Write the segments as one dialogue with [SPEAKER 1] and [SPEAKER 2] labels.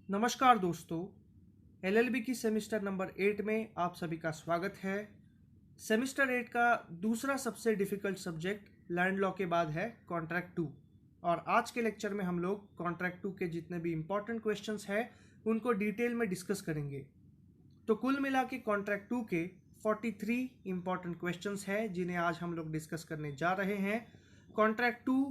[SPEAKER 1] नमस्कार दोस्तों, एलएलबी की सेमेस्टर नंबर 8 में आप सभी का स्वागत है। सेमेस्टर 8 का दूसरा सबसे डिफ़िकल्ट सब्जेक्ट लैंड लॉ के बाद है कॉन्ट्रैक्ट 2। और आज के लेक्चर में हम लोग कॉन्ट्रैक्ट 2 के जितने भी इम्पॉर्टेंट क्वेश्चंस हैं उनको डिटेल में डिस्कस करेंगे। तो कुल मिला के कॉन्ट्रैक्ट 2 के 43 इम्पॉर्टेंट क्वेश्चंस हैं जिन्हें आज हम लोग डिस्कस करने जा रहे हैं। कॉन्ट्रैक्ट 2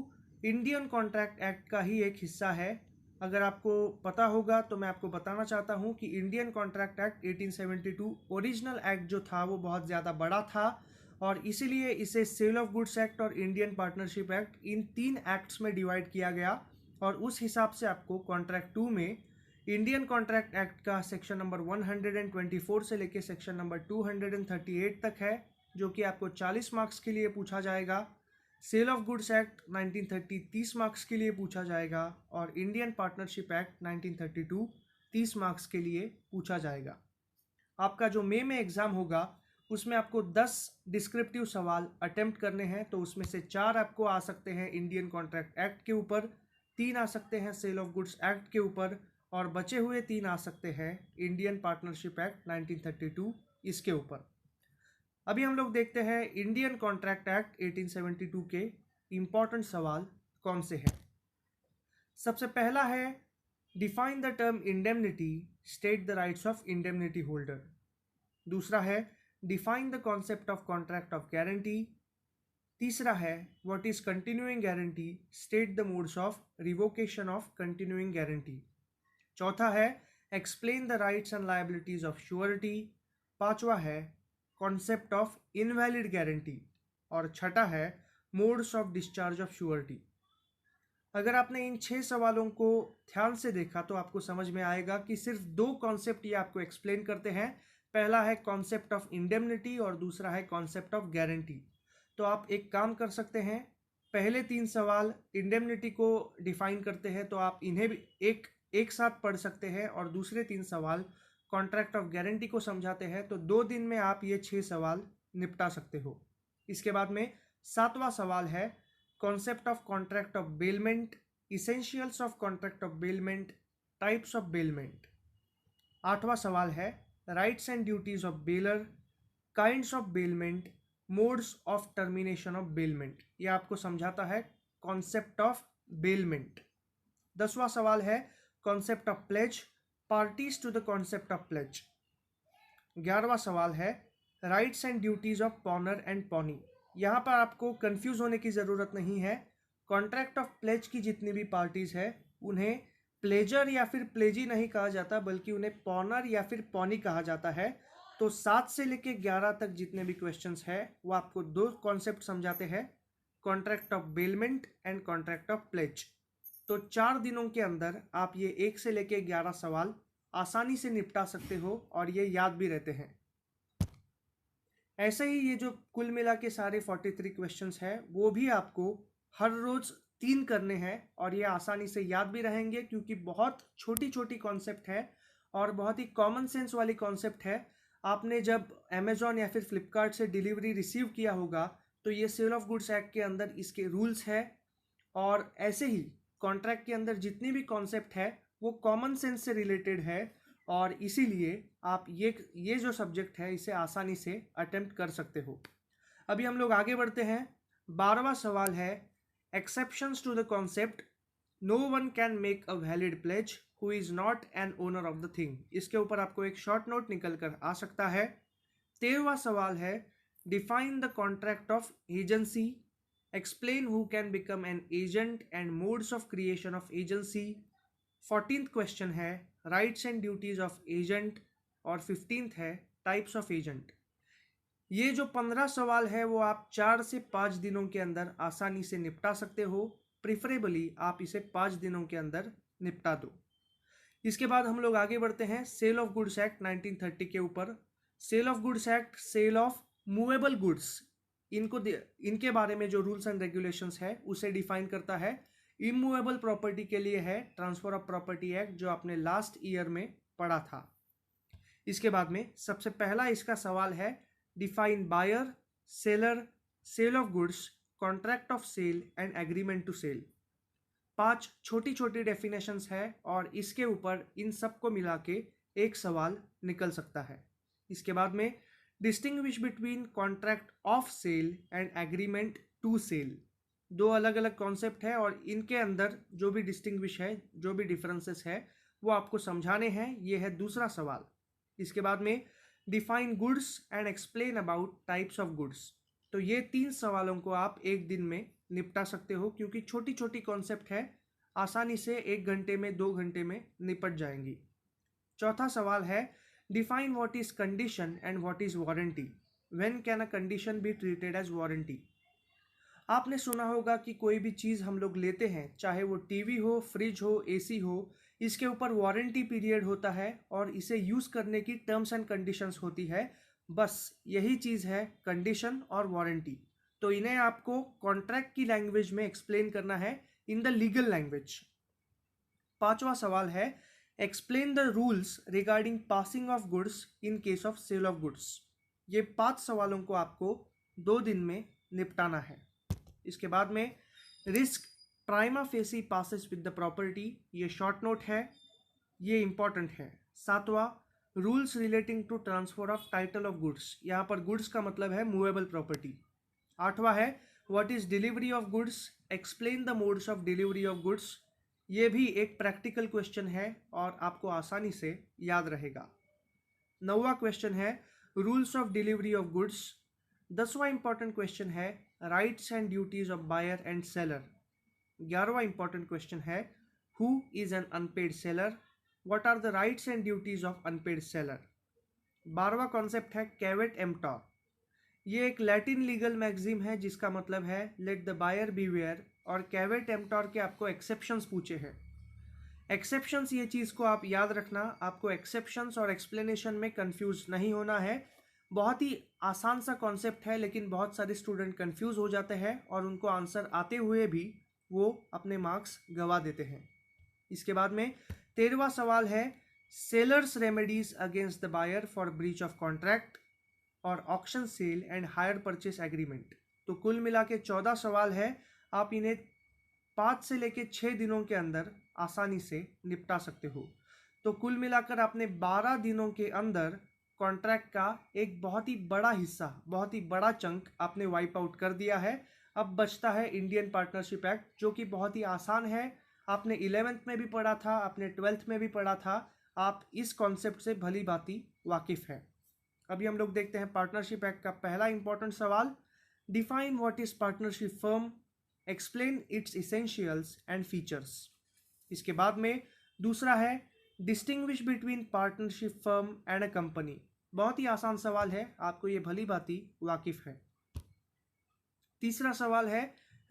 [SPEAKER 1] इंडियन कॉन्ट्रैक्ट एक्ट का ही एक हिस्सा है। अगर आपको पता होगा तो मैं आपको बताना चाहता हूं कि Indian contract act 1872 original act जो था वो बहुत ज़्यादा बड़ा था और इसीलिए इसे सेल ऑफ गुड्स एक्ट और Indian partnership act in 3 acts में डिवाइड किया गया। और उस हिसाब से आपको कॉन्ट्रैक्ट 2 में इंडियन कॉन्ट्रैक्ट एक्ट का सेक्शन नंबर 124 से लेके सेक्शन नंबर 238 तक है, जो कि आपको 40 मार्क्स के लिए पूछा जाएगा। सेल ऑफ गुड्स एक्ट 1930 30 मार्क्स के लिए पूछा जाएगा और इंडियन पार्टनरशिप एक्ट 1932 30 मार्क्स के लिए पूछा जाएगा। आपका जो मई में एग्ज़ाम होगा उसमें आपको 10 डिस्क्रिप्टिव सवाल अटेम्प्ट करने हैं, तो उसमें से 4 आपको आ सकते हैं इंडियन कॉन्ट्रैक्ट एक्ट के ऊपर, 3 आ सकते हैं सेल ऑफ गुड्स एक्ट के ऊपर और बचे हुए 3 आ सकते हैं इंडियन पार्टनरशिप एक्ट 1932 इसके ऊपर। अभी हम लोग देखते हैं इंडियन कॉन्ट्रैक्ट एक्ट 1872 के इम्पॉर्टेंट सवाल कौन से हैं। सबसे पहला है define the term indemnity, state the rights of indemnity holder. दूसरा है define the concept of contract of guarantee. तीसरा है what is continuing guarantee, state the modes of revocation of continuing guarantee. चौथा है explain the rights and liabilities of surety. पांचवा है concept of invalid guarantee और छठा है modes of discharge of surety. अगर आपने इन 6 सवालों को ध्यान से देखा तो आपको समझ में आएगा कि सिर्फ 2 कॉन्सेप्ट ये आपको एक्सप्लेन करते हैं। पहला है कॉन्सेप्ट ऑफ इंडेमनिटी और दूसरा है कॉन्सेप्ट ऑफ गारंटी। तो आप एक काम कर सकते हैं, पहले 3 सवाल इंडेमनिटी को डिफाइन करते हैं तो आप इन्हें भी एक साथ पढ़ सकते हैं और दूसरे 3 सवाल कॉन्ट्रैक्ट ऑफ गारंटी को समझाते हैं, तो 2 दिन में आप ये 6 सवाल निपटा सकते हो। इसके बाद में 7वां सवाल है concept of contract of bailment, essentials of contract of bailment, types of bailment. 8वां सवाल है rights and duties of bailor, kinds of bailment, modes of termination of bailment. यह आपको समझाता है कॉन्सेप्ट ऑफ बेलमेंट। 10वां सवाल है concept of pledge, parties to the concept of pledge. 11वां सवाल है rights and duties of pawnor and pawnee. यहाँ पर आपको कंफ्यूज होने की ज़रूरत नहीं है। कॉन्ट्रैक्ट ऑफ प्लेज की जितनी भी पार्टीज है उन्हें प्लेजर या फिर प्लेजी नहीं कहा जाता, बल्कि उन्हें पॉनर या फिर पॉनी कहा जाता है। तो 7 से लेके 11 तक जितने भी क्वेश्चंस है वो आपको 2 कॉन्सेप्ट समझाते हैं, contract of bailment and contract of pledge. तो 4 दिनों के अंदर आप ये 1 से लेके 11 सवाल आसानी से निपटा सकते हो और ये याद भी रहते हैं। ऐसे ही ये जो कुल मिला के सारे 43 क्वेश्चंस हैं वो भी आपको हर रोज 3 करने हैं और ये आसानी से याद भी रहेंगे, क्योंकि बहुत छोटी छोटी कॉन्सेप्ट है और बहुत ही कॉमन सेंस वाली कॉन्सेप्ट है। आपने जब अमेजॉन या फिर फ्लिपकार्ट से डिलीवरी रिसीव किया होगा तो ये सेल ऑफ गुड्स एक्ट के अंदर इसके रूल्स है, और ऐसे ही कॉन्ट्रैक्ट के अंदर जितनी भी कॉन्सेप्ट है वो कॉमन सेंस से रिलेटेड है और इसीलिए आप ये जो सब्जेक्ट है इसे आसानी से अटेम्प्ट कर सकते हो। अभी हम लोग आगे बढ़ते हैं। 12वां सवाल है exceptions to the concept no one can make a valid pledge who is not an owner of the thing. इसके ऊपर आपको एक शॉर्ट नोट निकल कर आ सकता है। 13वां सवाल है define the contract of agency, explain who can become an agent and modes of creation of agency. 14th question है rights and duties of agent और 15th है टाइप्स ऑफ एजेंट। ये जो 15 सवाल है वो आप 4 से 5 दिनों के अंदर आसानी से निपटा सकते हो। प्रिफरेबली आप इसे 5 दिनों के अंदर निपटा दो। इसके बाद हम लोग आगे बढ़ते हैं सेल ऑफ गुड्स एक्ट 1930 के ऊपर। Sale of goods act sale of movable goods इनके बारे में जो रूल्स एंड रेगुलेशंस है उसे डिफाइन करता है। इमूवेबल प्रॉपर्टी के लिए है ट्रांसफर ऑफ प्रॉपर्टी एक्ट जो आपने लास्ट ईयर में पढ़ा था। इसके बाद में सबसे पहला इसका सवाल है define buyer, seller, sale of goods, contract of sale and agreement to sale. 5 छोटी छोटी डेफिनेशंस है और इसके ऊपर इन सबको मिला के एक सवाल निकल सकता है। इसके बाद में distinguish between contract of sale and agreement to sale, दो अलग अलग कॉन्सेप्ट है और इनके अंदर जो भी डिस्टिंग्विश है, जो भी डिफरेंसेस है वो आपको समझाने हैं। ये है दूसरा सवाल। इसके बाद में define goods and explain about types of goods. तो ये 3 सवालों को आप एक दिन में निपटा सकते हो क्योंकि छोटी छोटी कॉन्सेप्ट है, आसानी से 1 घंटे में 2 घंटे में निपट जाएंगी। चौथा सवाल है define what is condition and what is warranty. When can a condition be treated as warranty. आपने सुना होगा कि कोई भी चीज़ हम लोग लेते हैं, चाहे वो टीवी हो, फ्रिज हो, एसी हो, इसके ऊपर वारंटी पीरियड होता है और इसे यूज़ करने की टर्म्स एंड कंडीशंस होती है। बस यही चीज़ है कंडीशन और वारंटी। तो इन्हें आपको कॉन्ट्रैक्ट की लैंग्वेज में एक्सप्लेन करना है, इन द लीगल लैंग्वेज। पांचवा सवाल है explain the rules regarding passing of goods in case of sale of goods. ये 5 सवालों को आपको 2 दिन में निपटाना है। इसके बाद में risk prima facie passes with the property, ये शॉर्ट नोट है, ये इंपॉर्टेंट है। 7वां rules relating to transfer of title of goods, यहाँ पर गुड्स का मतलब है मूवेबल प्रॉपर्टी। 8वां है what is delivery of goods, explain the modes of delivery of goods. ये भी एक प्रैक्टिकल क्वेश्चन है और आपको आसानी से याद रहेगा। 9वां क्वेश्चन है rules of delivery of goods. 10वां इंपॉर्टेंट क्वेश्चन है rights and duties of buyer and seller. 11वां इंपॉर्टेंट क्वेश्चन है who is an unpaid seller, what are the rights and duties of unpaid seller. 12वां concept है caveat एम्पटर। ये एक Latin legal मैगजीम है जिसका मतलब है लेट द बायर बीवेयर, और कैवेट एम्पटर के आपको एक्सेप्शंस पूछे हैं। एक्सेप्शंस, ये चीज़ को आप याद रखना, आपको एक्सेप्शंस और एक्सप्लेनेशन में कंफ्यूज नहीं होना है। बहुत ही आसान सा कॉन्सेप्ट है लेकिन बहुत सारे स्टूडेंट कंफ्यूज हो जाते हैं और उनको आंसर आते हुए भी वो अपने मार्क्स गंवा देते हैं। इसके बाद में 13वां सवाल है sellers remedies against the buyer for breach of contract और auction sale and hire purchase agreement. तो कुल मिला के 14 सवाल है, आप इन्हें 5 से लेके 6 दिनों के अंदर आसानी से निपटा सकते हो। तो कुल मिलाकर आपने 12 दिनों के अंदर कॉन्ट्रैक्ट का एक बहुत ही बड़ा हिस्सा, बहुत ही बड़ा चंक आपने वाइप आउट कर दिया है। अब बचता है इंडियन पार्टनरशिप एक्ट, जो कि बहुत ही आसान है। आपने 11th में भी पढ़ा था, आपने 12th में भी पढ़ा था, आप इस कॉन्सेप्ट से भली भांति वाकिफ है। अभी हम लोग देखते हैं पार्टनरशिप एक्ट का पहला इंपॉर्टेंट सवाल, define what is partnership firm, explain it's essentials and features. इसके बाद में दूसरा है distinguish between partnership firm and a company. बहुत ही आसान सवाल है, आपको ये भली भांति वाकिफ है। तीसरा सवाल है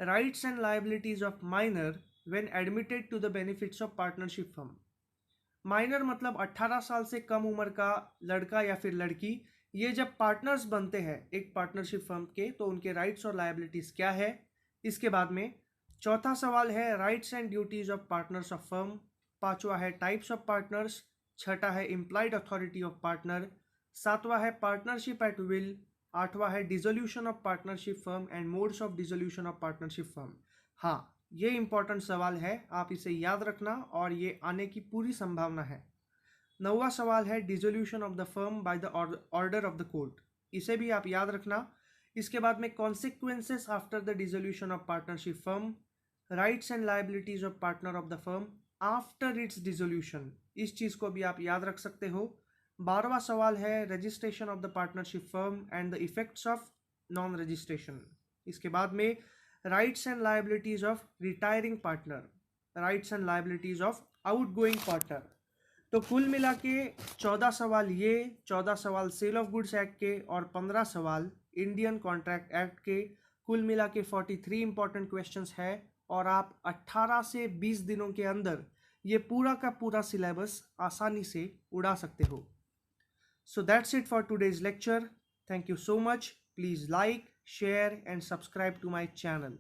[SPEAKER 1] rights and liabilities of minor when admitted to the benefits of partnership firm. Minor मतलब 18 साल से कम उम्र का लड़का या फिर लड़की, ये जब पार्टनर्स बनते हैं एक पार्टनरशिप फर्म के, तो उनके राइट्स और लायबिलिटीज क्या है। इसके बाद में चौथा सवाल है rights and duties of partners of firm. 5वां है टाइप्स ऑफ पार्टनर्स। 6वां है इम्प्लाइड अथॉरिटी ऑफ पार्टनर। 7वां है पार्टनरशिप एट विल। 8वां है dissolution of partnership firm and modes of dissolution of partnership firm. हाँ, ये इंपॉर्टेंट सवाल है, आप इसे याद रखना और ये आने की पूरी संभावना है। 9वां सवाल है dissolution of the firm by the order of the court, इसे भी आप याद रखना। इसके बाद में consequences after the dissolution of partnership firm, rights and liabilities of partner of the firm after it's dissolution, इस चीज़ को भी आप याद रख सकते हो। 12वां सवाल है registration of the partnership firm and the effects of non registration. इसके बाद में rights and liabilities of retiring partner, rights and liabilities of outgoing partner. तो कुल मिला के 14 सवाल ये, 14 सवाल सेल ऑफ गुड्स एक्ट के और 15 सवाल इंडियन कॉन्ट्रैक्ट एक्ट के, कुल मिला के 43 इंपॉर्टेंट क्वेश्चंस है और आप 18 से 20 दिनों के अंदर ये पूरा का पूरा सिलेबस आसानी से उड़ा सकते हो। So that's it for today's lecture. Thank you so much. Please like, share and subscribe to my channel.